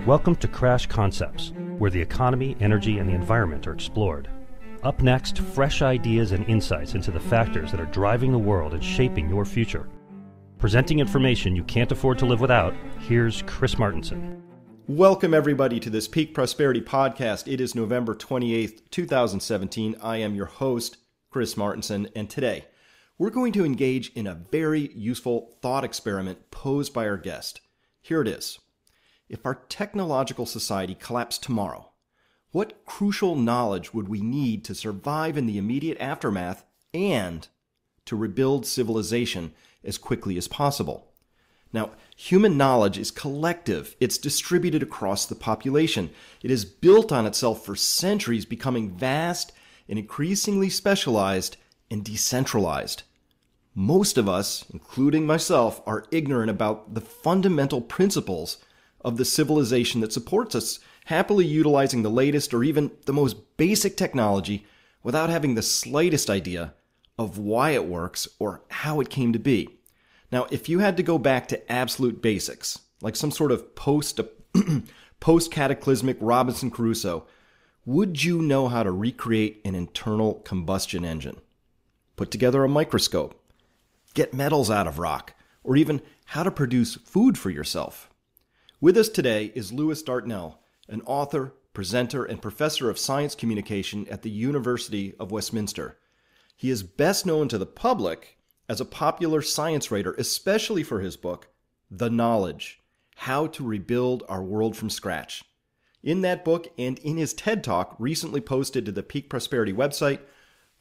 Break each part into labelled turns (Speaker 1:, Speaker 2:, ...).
Speaker 1: Welcome to Crash Concepts, where the economy, energy, and the environment are explored. Up next, fresh ideas and insights into the factors that are driving the world and shaping your future. Presenting information you can't afford to live without, here's Chris Martenson.
Speaker 2: Welcome, everybody, to this Peak Prosperity Podcast. It is November 28th, 2017. I am your host, Chris Martenson, and today we're going to engage in a very useful thought experiment posed by our guest. Here it is. If our technological society collapsed tomorrow, what crucial knowledge would we need to survive in the immediate aftermath and to rebuild civilization as quickly as possible? Now, human knowledge is collective. It's distributed across the population. It is built on itself for centuries, becoming vast and increasingly specialized and decentralized. Most of us, including myself, are ignorant about the fundamental principles of the civilization that supports us, happily utilizing the latest or even the most basic technology without having the slightest idea of why it works or how it came to be. Now, if you had to go back to absolute basics, like some sort of post-cataclysmic Robinson Caruso, would you know how to recreate an internal combustion engine, put together a microscope, get metals out of rock, or even how to produce food for yourself? With us today is Lewis Dartnell, an author, presenter, and professor of science communication at the University of Westminster. He is best known to the public as a popular science writer, especially for his book, The Knowledge: How to Rebuild Our World from Scratch. In that book and in his TED Talk recently posted to the Peak Prosperity website,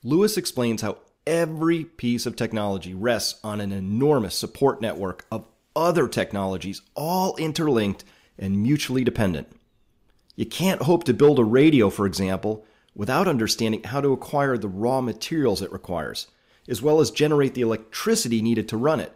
Speaker 2: Lewis explains how every piece of technology rests on an enormous support network of other technologies, all interlinked and mutually dependent. You can't hope to build a radio, for example, without understanding how to acquire the raw materials it requires, as well as generate the electricity needed to run it.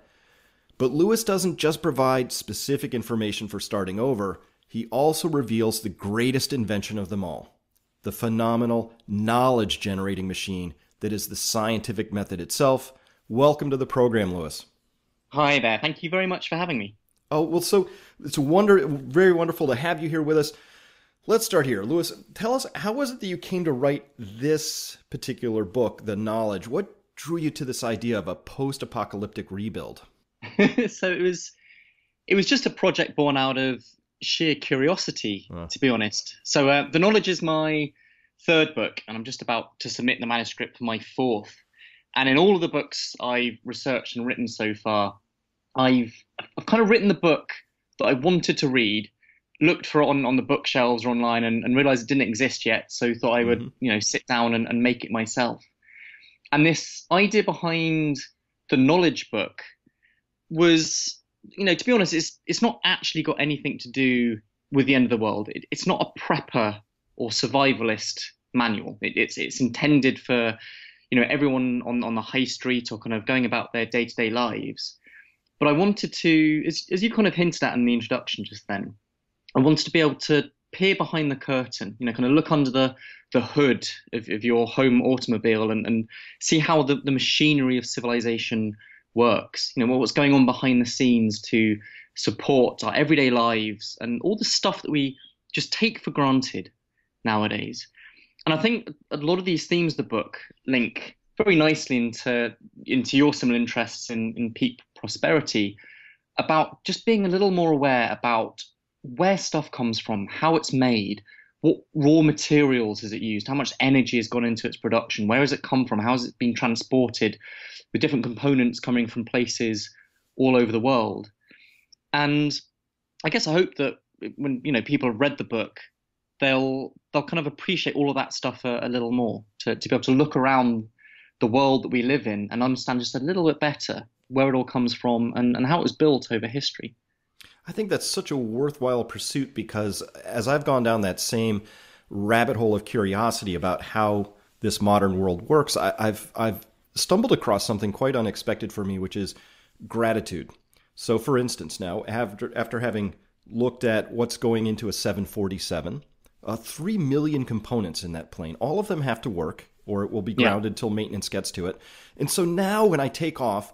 Speaker 2: But Lewis doesn't just provide specific information for starting over, he also reveals the greatest invention of them all, the phenomenal knowledge-generating machine that is the scientific method itself. Welcome to the program, Lewis.
Speaker 3: Hi there. Thank you very much for having me.
Speaker 2: Oh, well, so it's very wonderful to have you here with us. Let's start here. Lewis, tell us, how was it that you came to write this particular book, The Knowledge? What drew you to this idea of a post-apocalyptic rebuild?
Speaker 3: So it was just a project born out of sheer curiosity, to be honest. So The Knowledge is my third book, and I'm just about to submit the manuscript for my fourth. And in all of the books I've researched and written so far, I've kind of written the book that I wanted to read, looked for it on the bookshelves or online, and realized it didn't exist yet. So thought I would, sit down and make it myself. And this idea behind the Knowledge book was, to be honest, it's not actually got anything to do with the end of the world. It's not a prepper or survivalist manual. It's intended for, everyone on the high street or kind of going about their day-to-day lives. But I wanted to, as you kind of hinted at in the introduction just then, I wanted to be able to peer behind the curtain, kind of look under the hood of your home automobile and see how the machinery of civilization works, what's going on behind the scenes to support our everyday lives and all the stuff that we just take for granted nowadays. And I think a lot of these themes of the book link very nicely into your similar interests in peak prosperity, about just being a little more aware about where stuff comes from, how it's made, what raw materials is it used, how much energy has gone into its production, where has it come from, how has it been transported, with different components coming from places all over the world. And I guess I hope that when people have read the book, they'll kind of appreciate all of that stuff a little more, to be able to look around the world that we live in and understand just a little bit better where it all comes from and how it was built over history.
Speaker 2: I think that's such a worthwhile pursuit, because as I've gone down that same rabbit hole of curiosity about how this modern world works, I've stumbled across something quite unexpected for me, which is gratitude. So for instance, now, after having looked at what's going into a 747, 3 million components in that plane, all of them have to work or it will be grounded till maintenance gets to it. And so now when I take off,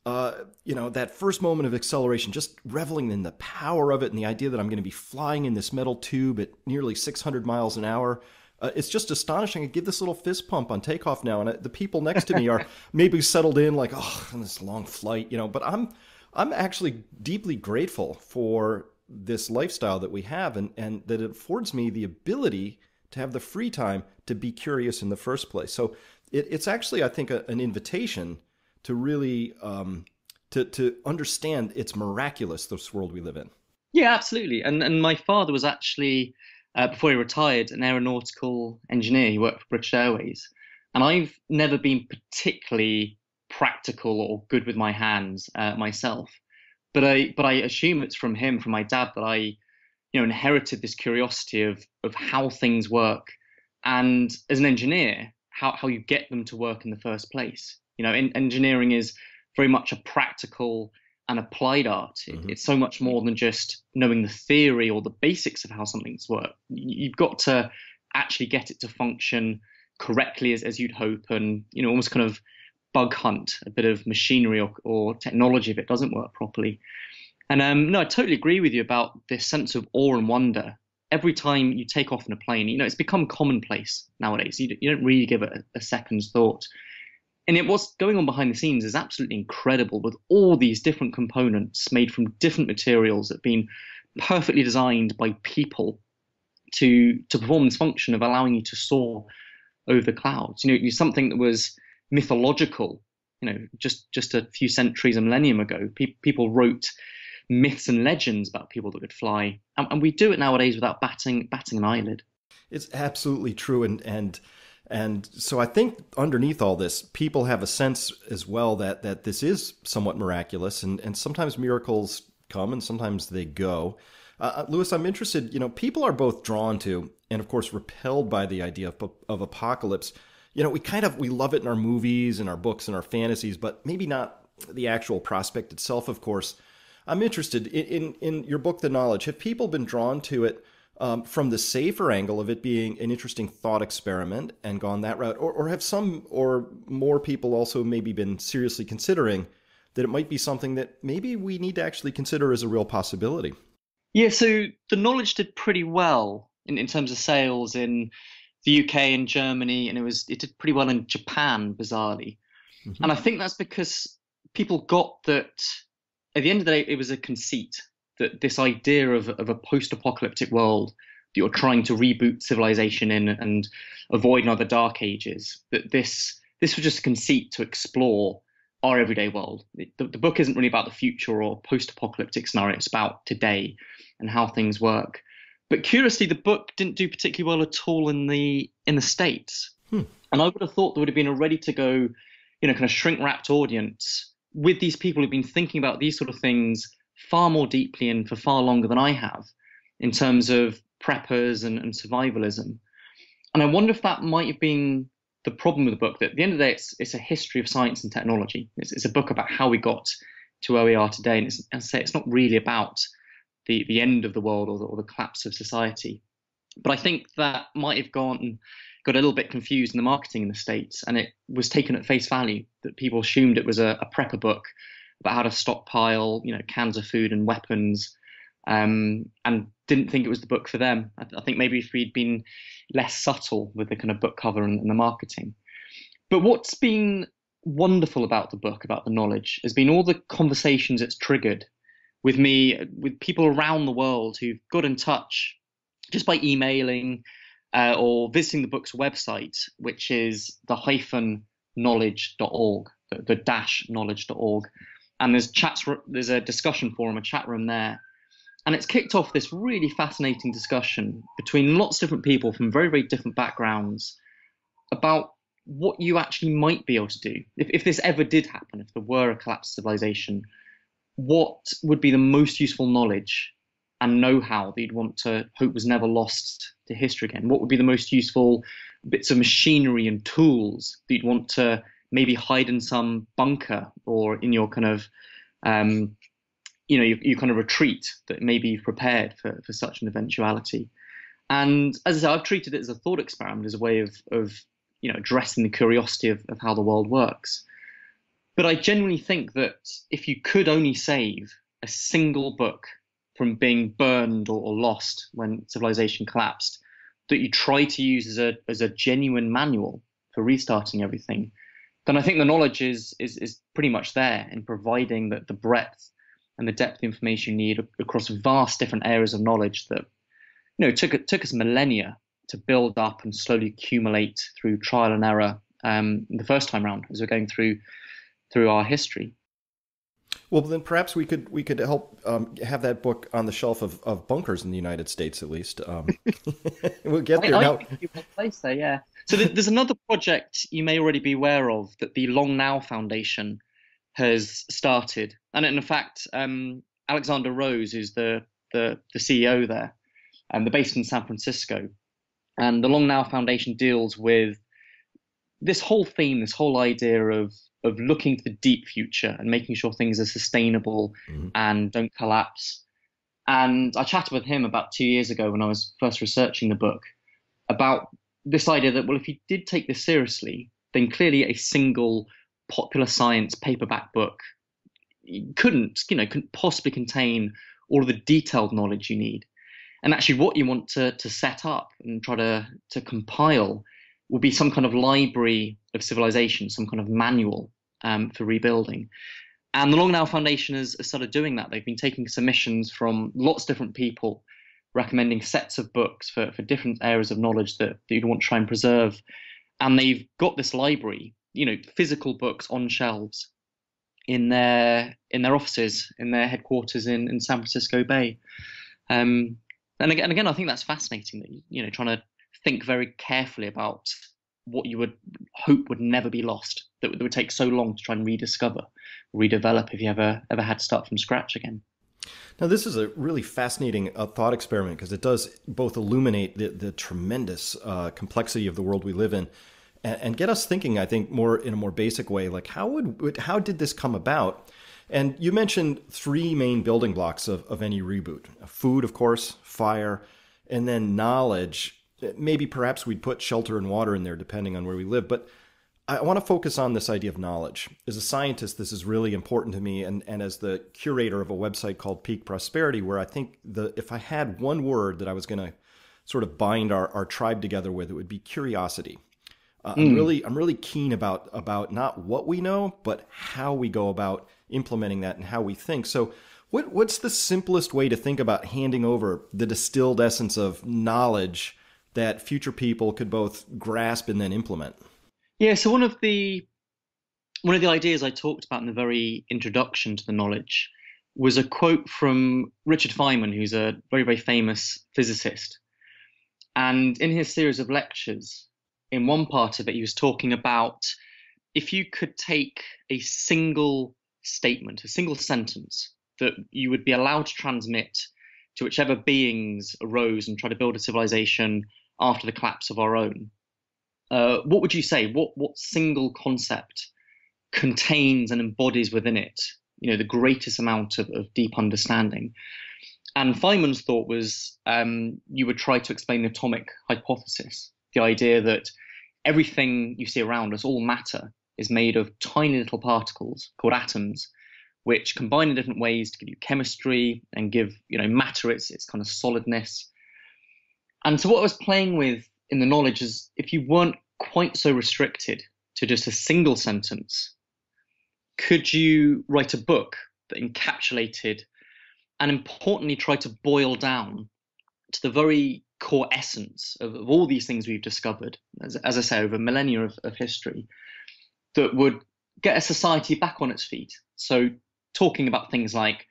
Speaker 2: that first moment of acceleration, just reveling in the power of it and the idea that I'm going to be flying in this metal tube at nearly 600 miles an hour. It's just astonishing. I give this little fist pump on takeoff now, and the people next to me are maybe settled in like, oh, this long flight, but I'm actually deeply grateful for this lifestyle that we have, and that it affords me the ability to have the free time to be curious in the first place. So it's actually, I think, an invitation to really to understand it's miraculous, this world we live in.
Speaker 3: Yeah, absolutely. And my father was actually, before he retired, an aeronautical engineer. He worked for British Airways. And I've never been particularly practical or good with my hands myself. But I assume it's from him, from my dad, that I inherited this curiosity of how things work, and as an engineer, how you get them to work in the first place. Engineering is very much a practical and applied art. It's so much more than just knowing the theory or the basics of how something's work. You've got to actually get it to function correctly as you'd hope, and almost kind of bug hunt a bit of machinery or technology if it doesn't work properly. And no, I totally agree with you about this sense of awe and wonder. Every time you take off in a plane, it's become commonplace nowadays. You don't really give it a second's thought. And what's going on behind the scenes is absolutely incredible, with all these different components made from different materials that have been perfectly designed by people to perform this function of allowing you to soar over the clouds. Something that was mythological, just a few centuries, a millennium ago. People wrote myths and legends about people that could fly, and we do it nowadays without batting an eyelid.
Speaker 2: It's absolutely true, and so I think underneath all this, people have a sense as well that this is somewhat miraculous, and sometimes miracles come and sometimes they go. Lewis, I'm interested, people are both drawn to and of course repelled by the idea of apocalypse. We love it in our movies and our books and our fantasies, but maybe not the actual prospect itself, of course. I'm interested in your book, The Knowledge. Have people been drawn to it from the safer angle of it being an interesting thought experiment and gone that route? Or have some or more people also maybe been seriously considering that it might be something that maybe we need to actually consider as a real possibility?
Speaker 3: Yeah, so The Knowledge did pretty well in terms of sales in the UK and Germany, and it did pretty well in Japan, bizarrely. Mm-hmm. And I think that's because people got that at the end of the day, it was a conceit, that this idea of a post-apocalyptic world that you're trying to reboot civilization in and avoid another dark ages, that this was just a conceit to explore our everyday world. The book isn't really about the future or post-apocalyptic scenario. It's about today and how things work. But curiously, the book didn't do particularly well at all in the States. And I would have thought there would have been a ready-to-go, kind of shrink-wrapped audience with these people who've been thinking about these sort of things far more deeply and for far longer than I have, in terms of preppers and survivalism. And I wonder if that might have been the problem with the book, that at the end of the day, it's a history of science and technology. It's a book about how we got to where we are today. And as I say, it's not really about the end of the world or the collapse of society. But I think that might have got a little bit confused in the marketing in the States, and it was taken at face value, that people assumed it was a prepper book about how to stockpile, cans of food and weapons, and didn't think it was the book for them. I think maybe if we'd been less subtle with the kind of book cover and the marketing. But what's been wonderful about the book, about The Knowledge, has been all the conversations it's triggered with me, with people around the world who've got in touch just by emailing or visiting the book's website, which is the-knowledge.org, the knowledge.org. And there's a discussion forum, a chat room there. And it's kicked off this really fascinating discussion between lots of different people from very, very different backgrounds about what you actually might be able to do. If this ever did happen, if there were a collapsed civilization, what would be the most useful knowledge and know-how that you'd want to hope was never lost to history again? What would be the most useful bits of machinery and tools that you'd want to maybe hide in some bunker or in your kind of, your kind of retreat that maybe you've prepared for such an eventuality? And as I say, I've treated it as a thought experiment, as a way of addressing the curiosity of how the world works. But I genuinely think that if you could only save a single book from being burned or lost when civilization collapsed, that you try to use as a genuine manual for restarting everything, then I think the knowledge is pretty much there in providing the breadth and the depth of information you need across vast different areas of knowledge that took us millennia to build up and slowly accumulate through trial and error the first time round as we're going through our history.
Speaker 2: Well, then perhaps we could help have that book on the shelf of bunkers in the United States, at least. We'll get there.
Speaker 3: I think you're well placed there, yeah. So there's another project you may already be aware of that the Long Now Foundation has started, and in fact, Alexander Rose, who's the CEO there, and they're based in San Francisco, and the Long Now Foundation deals with this whole theme, this whole idea of looking to the deep future and making sure things are sustainable and don't collapse. And I chatted with him about 2 years ago when I was first researching the book about this idea that, well, if you did take this seriously, then clearly a single popular science paperback book couldn't possibly contain all of the detailed knowledge you need. And actually what you want to set up and try to compile will be some kind of library of civilization, some kind of manual for rebuilding. And the Long Now Foundation has started doing that. They've been taking submissions from lots of different people, recommending sets of books for different areas of knowledge that you'd want to try and preserve. And they've got this library, physical books on shelves in their offices, in their headquarters in San Francisco Bay. And again, I think that's fascinating that, trying to think very carefully about what you would hope would never be lost, that would take so long to try and rediscover, redevelop if you ever had to start from scratch again.
Speaker 2: Now, this is a really fascinating thought experiment because it does both illuminate the tremendous complexity of the world we live in and get us thinking, I think, in a more basic way, like how did this come about? And you mentioned three main building blocks of any reboot: food, of course, fire, and then knowledge. Maybe perhaps we'd put shelter and water in there depending on where we live. But I want to focus on this idea of knowledge. As a scientist, this is really important to me. And as the curator of a website called Peak Prosperity, where I think if I had one word that I was going to sort of bind our tribe together with, it would be curiosity. I'm really keen about not what we know, but how we go about implementing that and how we think. So what's the simplest way to think about handing over the distilled essence of knowledge that future people could both grasp and then implement?
Speaker 3: Yeah, so one of the ideas I talked about in the very introduction to the knowledge was a quote from Richard Feynman, who's a very, very famous physicist. And in his series of lectures, in one part of it, he was talking about if you could take a single statement, a single sentence that you would be allowed to transmit to whichever beings arose and try to build a civilization after the collapse of our own, what would you say? What single concept contains and embodies within it, the greatest amount of deep understanding? And Feynman's thought was you would try to explain the atomic hypothesis, the idea that everything you see around us, all matter, is made of tiny little particles called atoms, which combine in different ways to give you chemistry and give matter its kind of solidness. And so what I was playing with in the knowledge is if you weren't quite so restricted to just a single sentence, could you write a book that encapsulated and importantly try to boil down to the very core essence of all these things we've discovered, as I say, over millennia of history, that would get a society back on its feet? So talking about things like,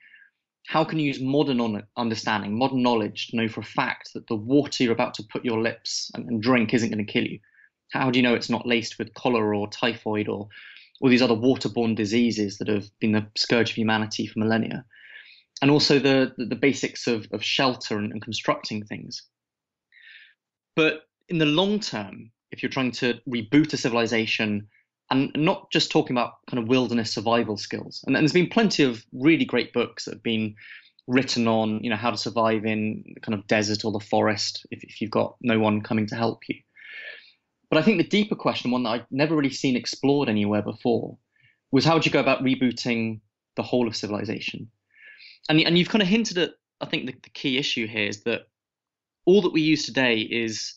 Speaker 3: how can you use modern understanding, modern knowledge to know for a fact that the water you're about to put your lips and drink isn't going to kill you? How do you know it's not laced with cholera or typhoid or all these other waterborne diseases that have been the scourge of humanity for millennia? And also the basics of shelter and constructing things. But in the long term, if you're trying to reboot a civilization, and not just talking about kind of wilderness survival skills. And there's been plenty of really great books that have been written on, how to survive in the kind of desert or the forest if you've got no one coming to help you. But I think the deeper question, one that I'd never really seen explored anywhere before, was how would you go about rebooting the whole of civilization? And you've kind of hinted at, I think the key issue here is that all that we use today is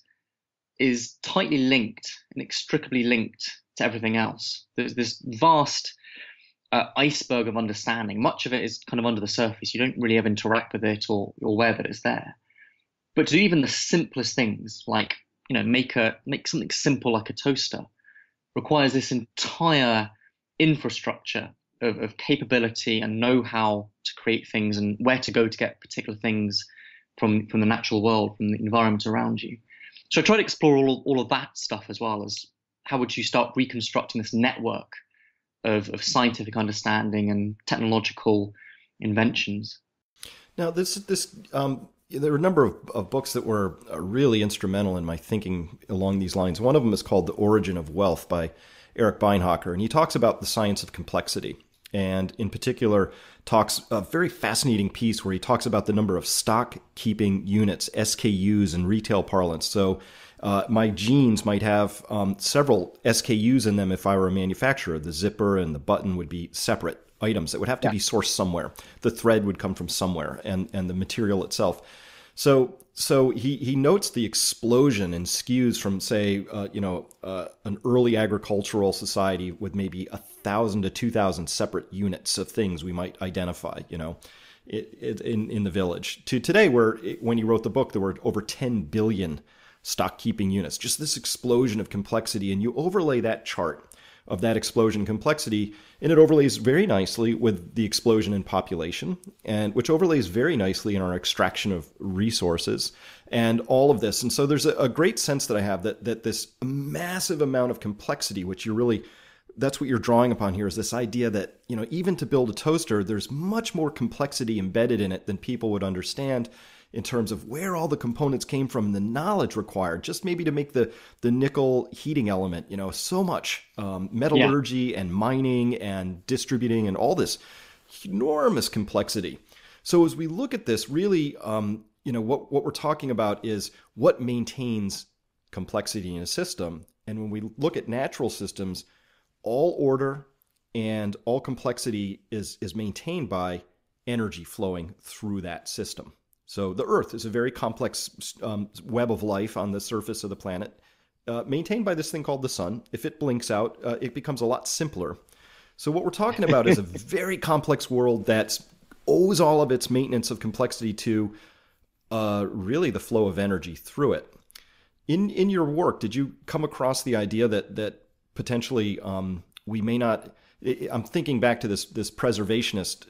Speaker 3: tightly linked, inextricably linked to everything else. There's this vast iceberg of understanding. Much of it is kind of under the surface. You don't really ever interact with it or you're aware that it's there. But to do even the simplest things, like make something simple like a toaster, requires this entire infrastructure of capability and know-how to create things and where to go to get particular things from the natural world, from the environment around you. So I try to explore all of that stuff, as well as how would you start reconstructing this network of scientific understanding and technological inventions.
Speaker 2: Now, there were a number of books that were really instrumental in my thinking along these lines. One of them is called The Origin of Wealth by Eric Beinhocker, and he talks about the science of complexity. And in particular, talks a very fascinating piece where he talks about the number of stock keeping units, SKUs, in retail parlance. So my jeans might have several SKUs in them if I were a manufacturer. The zipper and the button would be separate items that would have to be sourced somewhere. The thread would come from somewhere, and the material itself. So he notes the explosion in SKUs from, say, an early agricultural society with maybe 1,000 to 2,000 separate units of things we might identify, in the village, to today, where when he wrote the book, there were over 10 billion stock keeping units. Just this explosion of complexity, and you overlay that chart of that explosion in complexity, and it overlays very nicely with the explosion in population, and which overlays very nicely in our extraction of resources and all of this. And so there's a great sense that I have that this massive amount of complexity, which that's what you're drawing upon here, is this idea that, even to build a toaster, there's much more complexity embedded in it than people would understand, in terms of where all the components came from and the knowledge required just maybe to make the nickel heating element, so much metallurgy and mining and distributing and all this enormous complexity. So as we look at this, really, what we're talking about is what maintains complexity in a system. And when we look at natural systems, all order and all complexity is maintained by energy flowing through that system. So the Earth is a very complex web of life on the surface of the planet, maintained by this thing called the sun. If it blinks out, it becomes a lot simpler. So what we're talking about is a very complex world that owes all of its maintenance of complexity to really the flow of energy through it. In your work, did you come across the idea that potentially we may not? I'm thinking back to this preservationist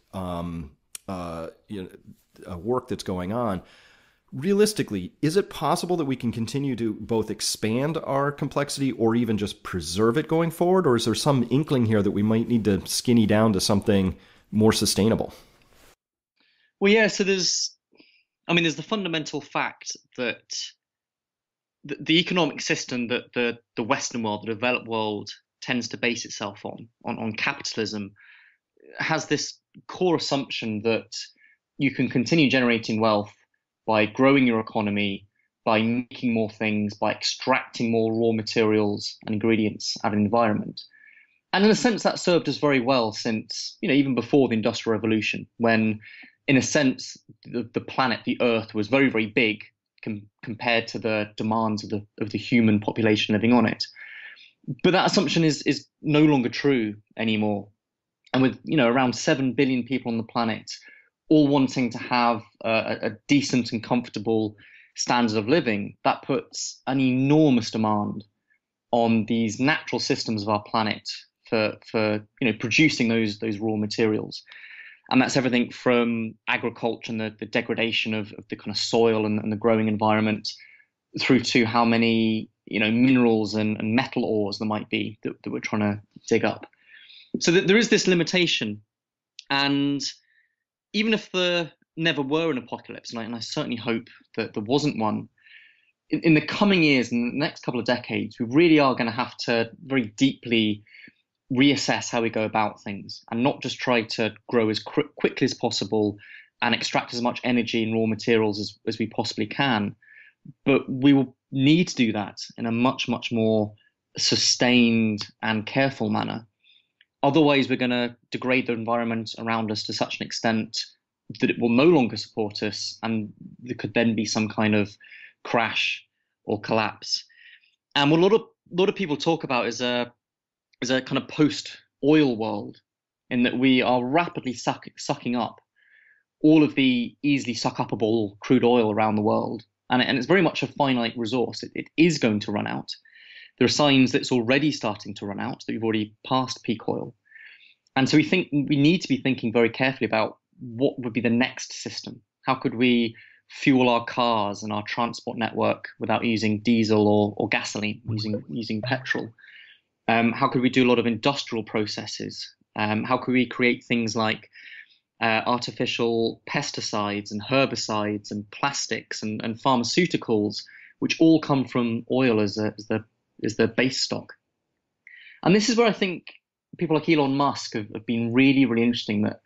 Speaker 2: work that's going on. Realistically, is it possible that we can continue to both expand our complexity or even just preserve it going forward? Or is there some inkling here that we might need to skinny down to something more sustainable?
Speaker 3: Well, yeah, so there's the fundamental fact that the economic system that the Western world, the developed world, tends to base itself on capitalism, has this core assumption that you can continue generating wealth by growing your economy, by making more things, by extracting more raw materials and ingredients out of the environment. And in a sense, that served us very well since, even before the Industrial Revolution, when, in a sense, the planet, the Earth, was very, very big compared to the demands of the human population living on it. But that assumption is no longer true anymore. And with, around 7 billion people on the planet, all wanting to have a decent and comfortable standard of living, that puts an enormous demand on these natural systems of our planet for producing those raw materials. And that's everything from agriculture and the degradation of the kind of soil and the growing environment, through to how many minerals and metal ores there might be that we're trying to dig up. So there is this limitation. And even if there never were an apocalypse, and I certainly hope that there wasn't one, in the coming years, in the next couple of decades, we really are going to have to very deeply reassess how we go about things, and not just try to grow as quickly as possible and extract as much energy and raw materials as we possibly can. But we will need to do that in a much, much more sustained and careful manner. Otherwise, we're going to degrade the environment around us to such an extent that it will no longer support us, and there could then be some kind of crash or collapse. And what a lot of people talk about is a kind of post-oil world, in that we are rapidly sucking up all of the easily suck-upable crude oil around the world. And it's very much a finite resource. It is going to run out. There are signs that it's already starting to run out, that we've already passed peak oil. And so we think we need to be thinking very carefully about what would be the next system. How could we fuel our cars and our transport network without using diesel or gasoline, using petrol? How could we do a lot of industrial processes? How could we create things like artificial pesticides and herbicides and plastics and pharmaceuticals, which all come from oil as the base stock? And this is where I think people like Elon Musk have been really, really interesting. That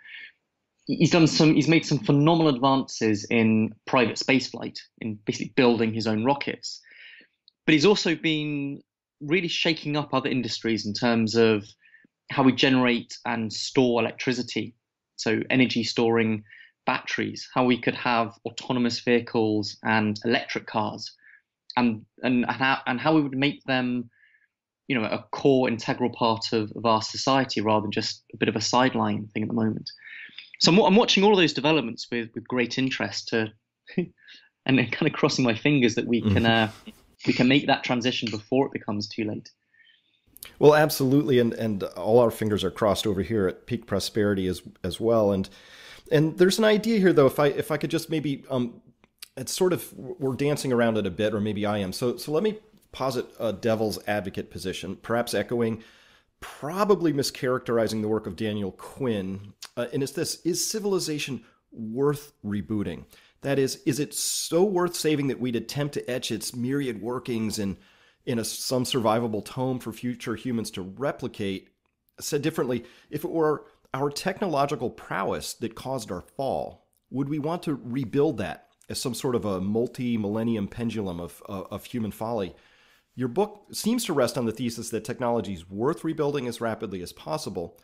Speaker 3: he's made some phenomenal advances in private spaceflight, in basically building his own rockets. But he's also been really shaking up other industries in terms of how we generate and store electricity. So energy storing batteries, how we could have autonomous vehicles and electric cars, and how we would make them, a core integral part of our society rather than just a bit of a sideline thing at the moment. So I'm watching all of those developments with great interest, and then kind of crossing my fingers that we can make that transition before it becomes too late.
Speaker 2: Well, absolutely, and all our fingers are crossed over here at Peak Prosperity as well. And there's an idea here, though, if I could just maybe, it's sort of, we're dancing around it a bit, or maybe I am. So let me posit a devil's advocate position, perhaps echoing, probably mischaracterizing the work of Daniel Quinn. And it's this: is civilization worth rebooting? That is it so worth saving that we'd attempt to etch its myriad workings in some survivable tome for future humans to replicate? Said differently, if it were our technological prowess that caused our fall, would we want to rebuild that as some sort of a multi-millennium pendulum of human folly? Your book seems to rest on the thesis that technology is worth rebuilding as rapidly as possible.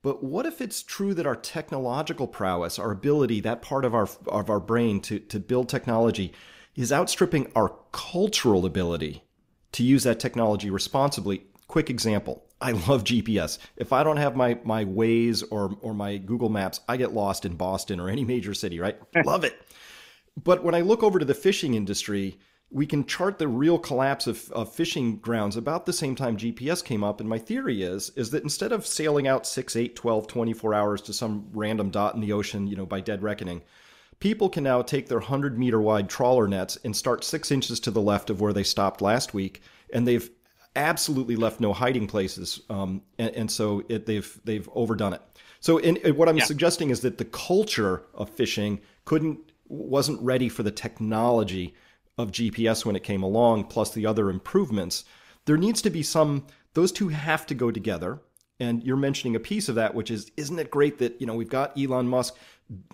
Speaker 2: But what if it's true that our technological prowess, our ability, that part of our brain to build technology, is outstripping our cultural ability to use that technology responsibly? Quick example: I love GPS. If I don't have my Waze or my Google Maps, I get lost in Boston or any major city, right? Love it. But when I look over to the fishing industry, we can chart the real collapse of fishing grounds about the same time GPS came up. And my theory is that instead of sailing out 6, 8, 12, 24 hours to some random dot in the ocean, by dead reckoning, people can now take their 100-meter wide trawler nets and start 6 inches to the left of where they stopped last week. And they've absolutely left no hiding places. And so they've overdone it. So what I'm suggesting is that the culture of fishing wasn't ready for the technology of GPS when it came along, plus the other improvements. There needs to be those two have to go together. And you're mentioning a piece of that, which is, isn't it great that, we've got Elon Musk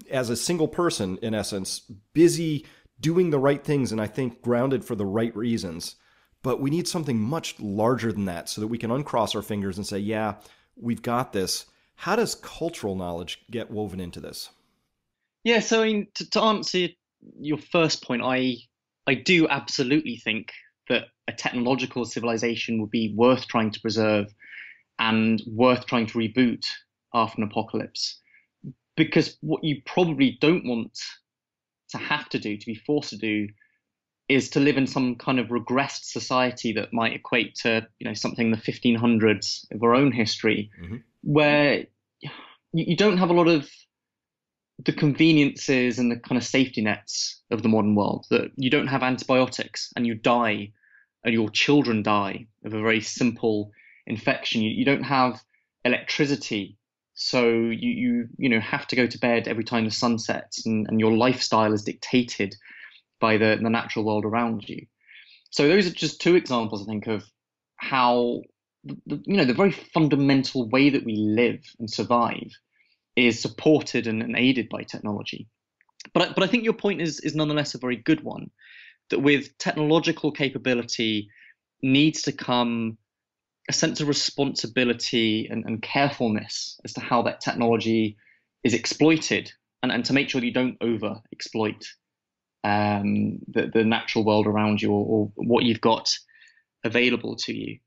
Speaker 2: as a single person, in essence, busy doing the right things, and I think grounded for the right reasons. But we need something much larger than that so that we can uncross our fingers and say, yeah, we've got this. How does cultural knowledge get woven into this?
Speaker 3: Yeah, so to answer your first point, I do absolutely think that a technological civilization would be worth trying to preserve and worth trying to reboot after an apocalypse. Because what you probably don't want to have to do, to be forced to do, is to live in some kind of regressed society that might equate to, something in the 1500s of our own history, where you don't have a lot of the conveniences and the kind of safety nets of the modern world. That you don't have antibiotics and you die, and your children die of a very simple infection. You don't have electricity, so you have to go to bed every time the sun sets, and your lifestyle is dictated by the natural world around you. So those are just two examples, I think, of how the very fundamental way that we live and survive is supported and aided by technology. But I think your point is nonetheless a very good one, that with technological capability needs to come a sense of responsibility and carefulness as to how that technology is exploited, and to make sure that you don't over exploit the natural world around you, or what you've got available to you.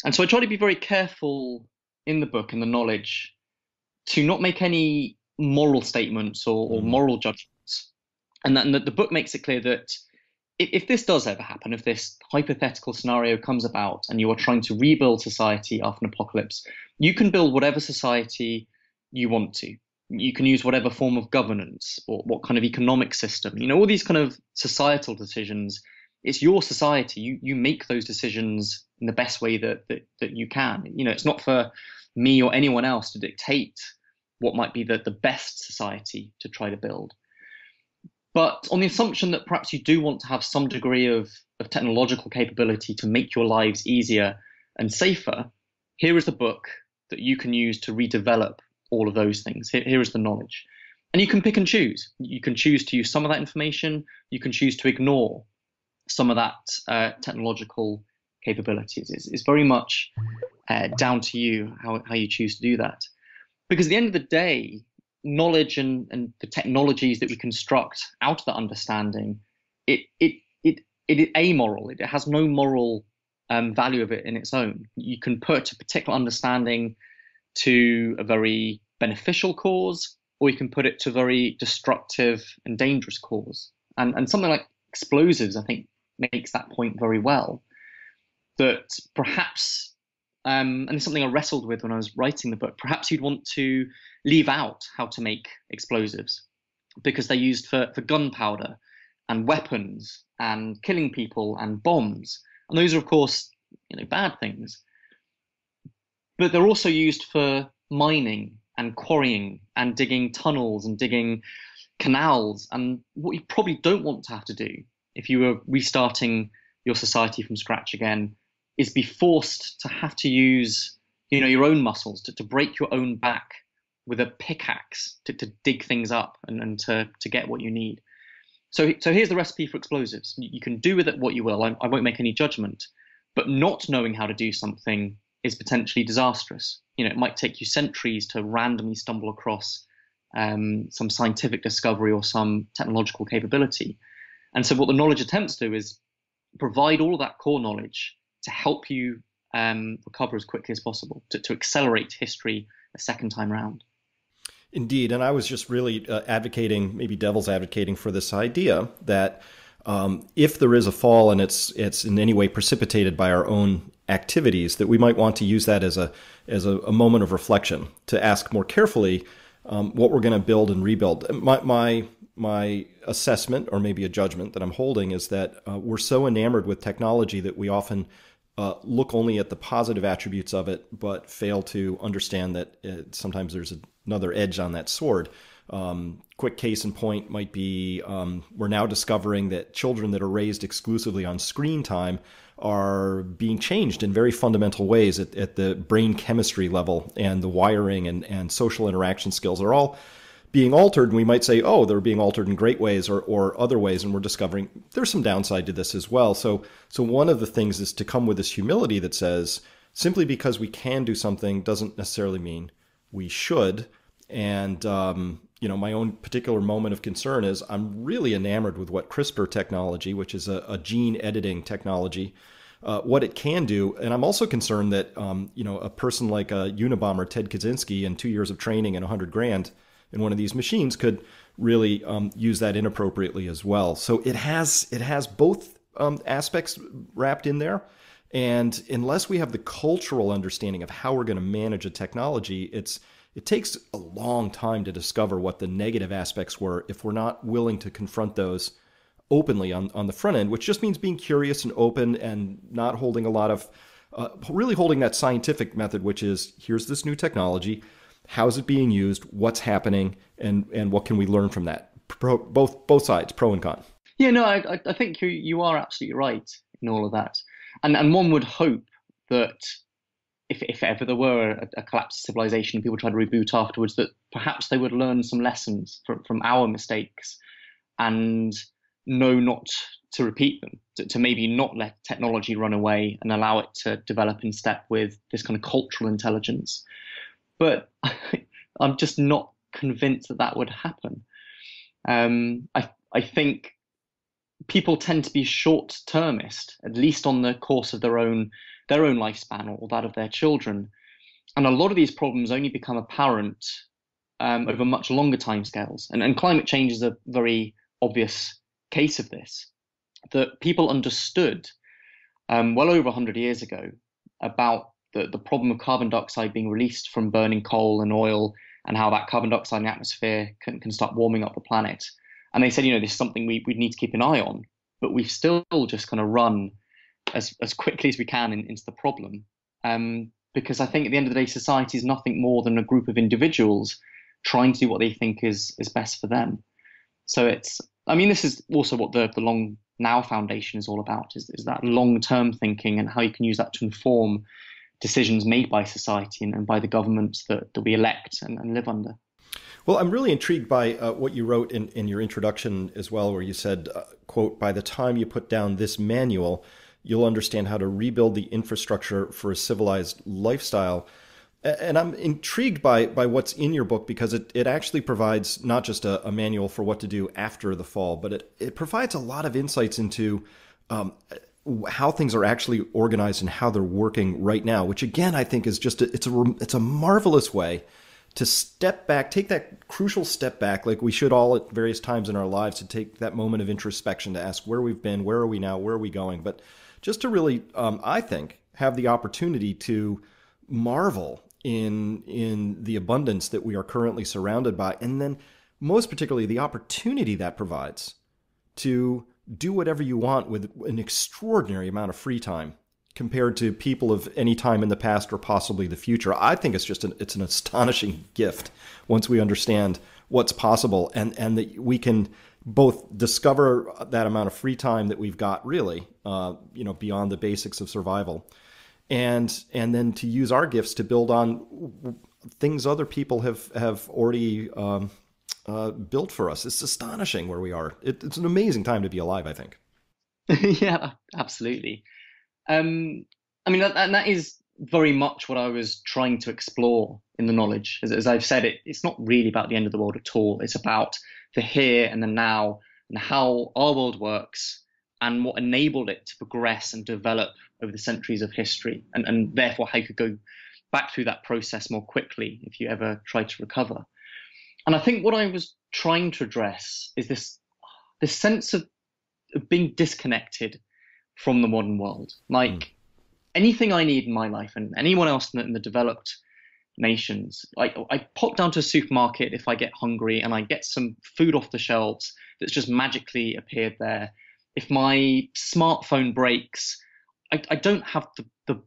Speaker 3: And so I try to be very careful in the book and the knowledge to not make any moral statements or moral judgments. And that the book makes it clear that if this does ever happen, if this hypothetical scenario comes about and you are trying to rebuild society after an apocalypse, you can build whatever society you want to. You can use whatever form of governance or what kind of economic system, all these kind of societal decisions. It's your society. You make those decisions in the best way that you can. It's not for me or anyone else to dictate what might be the best society to try to build. But on the assumption that perhaps you do want to have some degree of technological capability to make your lives easier and safer, here is the book that you can use to redevelop all of those things. Here is the knowledge. And you can pick and choose. You can choose to use some of that information. You can choose to ignore some of that technological capabilities. It's very much down to you how you choose to do that. Because at the end of the day, knowledge and the technologies that we construct out of that understanding, it is amoral. It has no moral value of it in its own. You can put a particular understanding to a very beneficial cause, or you can put it to a very destructive and dangerous cause. And something like explosives, I think, makes that point very well. That perhaps, and it's something I wrestled with when I was writing the book, perhaps you'd want to leave out how to make explosives because they're used for gunpowder and weapons and killing people and bombs. And those are, of course, bad things. But they're also used for mining and quarrying and digging tunnels and digging canals. And what you probably don't want to have to do if you were restarting your society from scratch again is be forced to have to use, your own muscles to break your own back with a pickaxe to dig things up and to get what you need. So here's the recipe for explosives. You can do with it what you will. I won't make any judgment, but not knowing how to do something is potentially disastrous. It might take you centuries to randomly stumble across some scientific discovery or some technological capability. And so what the knowledge attempts to do is provide all of that core knowledge to help you recover as quickly as possible, to accelerate history a second time round.
Speaker 2: Indeed. And I was just really advocating, maybe devil's advocating for this idea that if there is a fall and it's in any way precipitated by our own activities, that we might want to use that as a moment of reflection to ask more carefully what we're going to build and rebuild. My assessment, or maybe a judgment that I'm holding, is that we're so enamored with technology that we often look only at the positive attributes of it, but fail to understand that sometimes there's another edge on that sword. Quick case in point might be we're now discovering that children that are raised exclusively on screen time are being changed in very fundamental ways at the brain chemistry level, and the wiring and social interaction skills are all being altered. And we might say, oh, they're being altered in great ways or other ways, and we're discovering there's some downside to this as well. So one of the things is to come with this humility that says, simply because we can do something doesn't necessarily mean we should. And my own particular moment of concern is I'm really enamored with what CRISPR technology, which is a gene editing technology, what it can do. And I'm also concerned that, a person like a Unabomber, Ted Kaczynski, and 2 years of training and $100,000 in one of these machines could really use that inappropriately as well. So it has both aspects wrapped in there. And unless we have the cultural understanding of how we're going to manage a technology, it takes a long time to discover what the negative aspects were if we're not willing to confront those openly on the front end, which just means being curious and open and not holding a lot of, really holding that scientific method, which is, here's this new technology, how's it being used, what's happening, and what can we learn from that? Both sides, pro and con.
Speaker 3: Yeah, no, I think you are absolutely right in all of that. And one would hope that if ever there were a collapse of civilization and people tried to reboot afterwards, that perhaps they would learn some lessons from our mistakes and know not to repeat them. to maybe not let technology run away and allow it to develop in step with this kind of cultural intelligence. But I'm just not convinced that that would happen. I think people tend to be short-termist, at least on the course of their own lifespan or that of their children. And a lot of these problems only become apparent over much longer timescales. And climate change is a very obvious case of this, that people understood well over 100 years ago about the problem of carbon dioxide being released from burning coal and oil, and how that carbon dioxide in the atmosphere can start warming up the planet. And they said, this is something we need to keep an eye on, but we've still just kind of run as quickly as we can into the problem. Because I think at the end of the day, society is nothing more than a group of individuals trying to do what they think is best for them. So this is also what the Long Now Foundation is all about, is that long-term thinking and how you can use that to inform decisions made by society and by the governments that we elect and live under.
Speaker 2: Well, I'm really intrigued by what you wrote in your introduction as well, where you said, quote, "By the time you put down this manual, you'll understand how to rebuild the infrastructure for a civilized lifestyle." And I'm intrigued by what's in your book, because it actually provides not just a manual for what to do after the fall, but it provides a lot of insights into how things are actually organized and how they're working right now, which again, I think is just it's a marvelous way to step back, take that crucial step back, like we should all at various times in our lives, to take that moment of introspection to ask where we've been, where are we now, where are we going, but just to really, I think, have the opportunity to marvel in the abundance that we are currently surrounded by, and then most particularly the opportunity that provides to do whatever you want with an extraordinary amount of free time compared to people of any time in the past or possibly the future. I think it's just it's an astonishing gift once we understand what's possible, and that we can both discover that amount of free time that we've got, really, beyond the basics of survival, and then to use our gifts to build on things other people have already built for us. It's astonishing where we are. It's an amazing time to be alive, I think.
Speaker 3: Yeah, absolutely. That is very much what I was trying to explore in the knowledge. As I've said, it's not really about the end of the world at all. It's about the here and the now, and how our world works, and what enabled it to progress and develop over the centuries of history, and therefore how you could go back through that process more quickly if you ever tried to recover. And I think what I was trying to address is this sense of being disconnected from the modern world. Like anything I need in my life, and anyone else in the developed nations, I pop down to a supermarket if I get hungry, and I get some food off the shelves that's just magically appeared there. If my smartphone breaks, I don't have the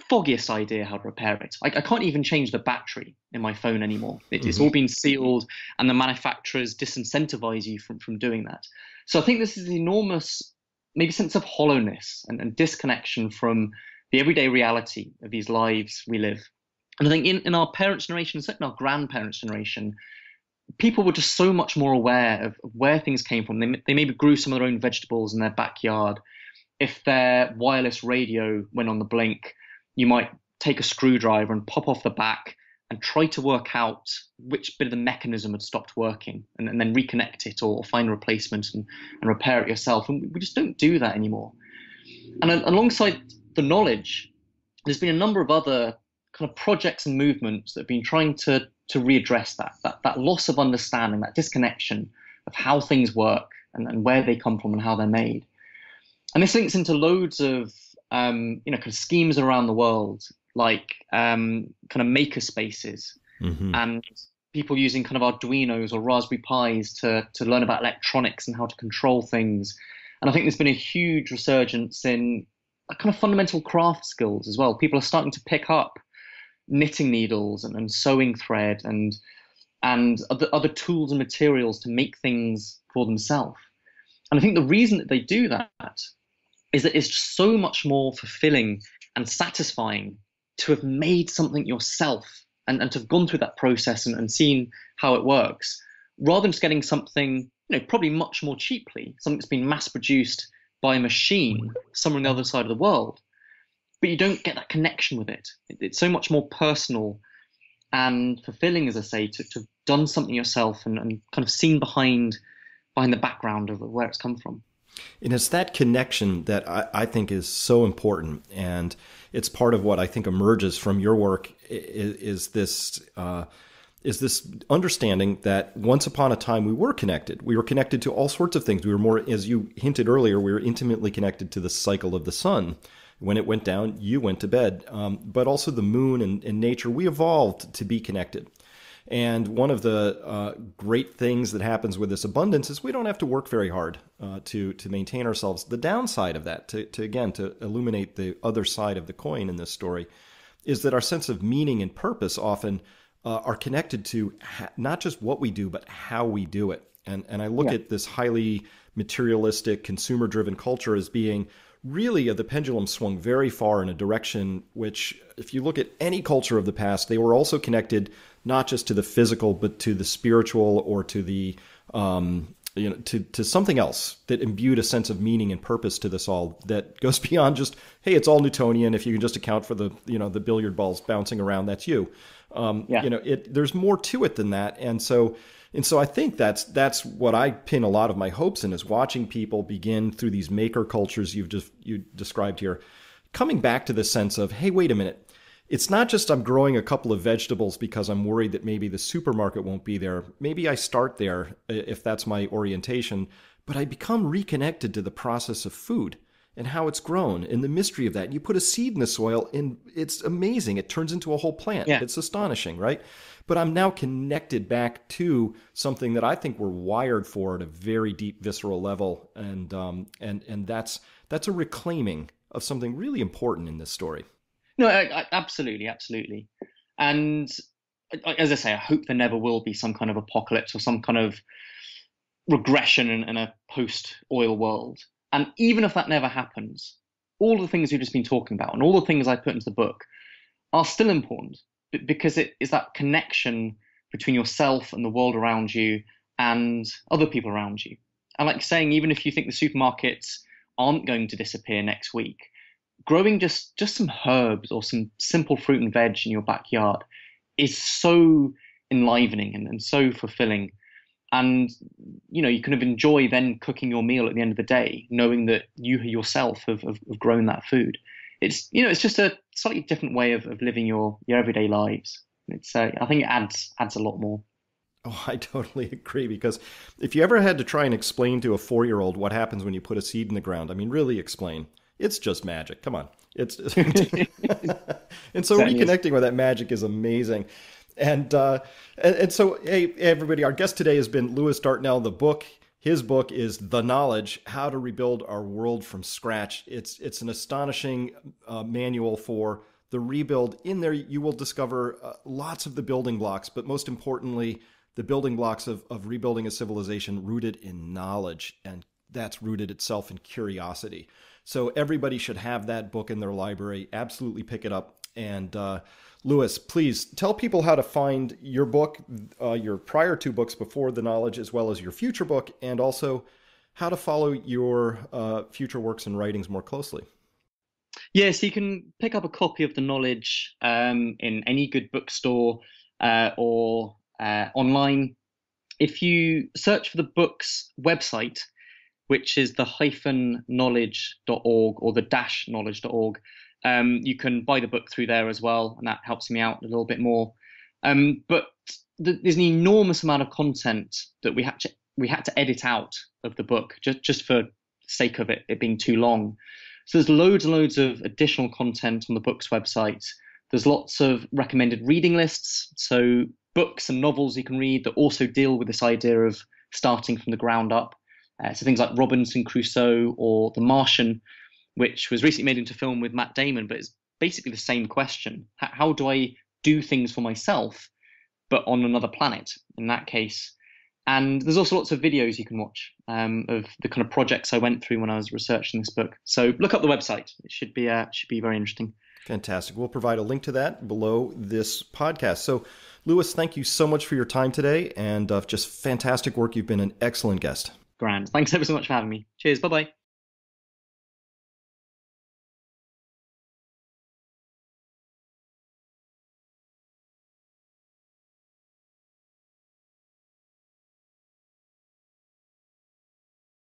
Speaker 3: foggiest idea how to repair it. I can't even change the battery in my phone anymore. It's all been sealed, and the manufacturers disincentivize you from doing that. So I think this is an enormous maybe sense of hollowness and disconnection from the everyday reality of these lives we live. And I think in our parents' generation, certainly our grandparents' generation, people were just so much more aware of where things came from. They maybe grew some of their own vegetables in their backyard. If their wireless radio went on the blink, you might take a screwdriver and pop off the back and try to work out which bit of the mechanism had stopped working, and then reconnect it or find a replacement and repair it yourself. And we just don't do that anymore. And alongside the knowledge, there's been a number of other kind of projects and movements that have been trying to readdress that loss of understanding, that disconnection of how things work and where they come from and how they're made. And this links into loads of kind of schemes around the world, like kind of maker spaces, and people using kind of Arduinos or Raspberry Pis to learn about electronics and how to control things. And I think there's been a huge resurgence in kind of fundamental craft skills as well. People are starting to pick up knitting needles and sewing thread and other tools and materials to make things for themselves. And I think the reason that they do that is that it's just so much more fulfilling and satisfying to have made something yourself and to have gone through that process and seen how it works, rather than just getting something, probably much more cheaply, something that's been mass produced by a machine somewhere on the other side of the world, but you don't get that connection with it. It's so much more personal and fulfilling, as I say, to have done something yourself and kind of seen behind the background of where it's come from.
Speaker 2: And it's that connection that I think is so important. And it's part of what I think emerges from your work is this understanding that once upon a time we were connected. We were connected to all sorts of things. We were more, as you hinted earlier, we were intimately connected to the cycle of the sun. When it went down, you went to bed. But also the moon and nature, we evolved to be connected. And one of the great things that happens with this abundance is we don't have to work very hard to maintain ourselves. The downside of that, to illuminate the other side of the coin in this story, is that our sense of meaning and purpose often are connected to not just what we do, but how we do it. And I look at this highly materialistic, consumer-driven culture as being really the pendulum swung very far in a direction which, if you look at any culture of the past, they were also connected not just to the physical, but to the spiritual or to the to something else that imbued a sense of meaning and purpose to this all that goes beyond just, hey, it's all Newtonian. If you can just account for the the billiard balls bouncing around, that's you. There's more to it than that, and so I think that's what I pin a lot of my hopes in, is watching people begin through these maker cultures you described here, coming back to the sense of, hey, wait a minute. It's not just I'm growing a couple of vegetables because I'm worried that maybe the supermarket won't be there. Maybe I start there if that's my orientation, but I become reconnected to the process of food and how it's grown and the mystery of that. You put a seed in the soil and it's amazing. It turns into a whole plant. Yeah. It's astonishing, right? But I'm now connected back to something that I think we're wired for at a very deep visceral level. And that's a reclaiming of something really important in this story.
Speaker 3: No, absolutely. And as I say, I hope there never will be some kind of apocalypse or some kind of regression in a post-oil world. And even if that never happens, all the things we've just been talking about and all the things I put into the book are still important, because it is that connection between yourself and the world around you and other people around you. And like saying, even if you think the supermarkets aren't going to disappear next week, growing just some herbs or some simple fruit and veg in your backyard is so enlivening and so fulfilling. And, you kind of enjoy then cooking your meal at the end of the day, knowing that you yourself have grown that food. It's, it's just a slightly different way of living your everyday lives. It's, I think it adds a lot more.
Speaker 2: Oh, I totally agree, because if you ever had to try and explain to a 4-year-old what happens when you put a seed in the ground, I mean, really explain. It's just magic. Come on. And so reconnecting with that magic is amazing. And so, hey, everybody, our guest today has been Lewis Dartnell. His book is The Knowledge: How to Rebuild Our World from Scratch. It's an astonishing manual for the rebuild. In there, you will discover lots of the building blocks, but most importantly, the building blocks of rebuilding a civilization rooted in knowledge, and that's rooted itself in curiosity. So everybody should have that book in their library. Absolutely pick it up. And Lewis, please tell people how to find your book, your prior 2 books before The Knowledge, as well as your future book, and also how to follow your future works and writings more closely.
Speaker 3: Yes, you can pick up a copy of The Knowledge in any good bookstore or online. If you search for the book's website, which is the -knowledge.org or the -knowledge.org. You can buy the book through there as well, and that helps me out a little bit more. But there's an enormous amount of content that we had to edit out of the book just for the sake of it being too long. So there's loads and loads of additional content on the book's website. There's lots of recommended reading lists, so books and novels you can read that also deal with this idea of starting from the ground up. So things like Robinson Crusoe or The Martian, which was recently made into film with Matt Damon, but it's basically the same question. How do I do things for myself, but on another planet in that case? And there's also lots of videos you can watch of the kind of projects I went through when I was researching this book. So look up the website. It should be very interesting.
Speaker 2: Fantastic. We'll provide a link to that below this podcast. So Lewis, thank you so much for your time today, and just fantastic work. You've been an excellent guest.
Speaker 3: Grand. Thanks ever so much for having me. Cheers. Bye-bye.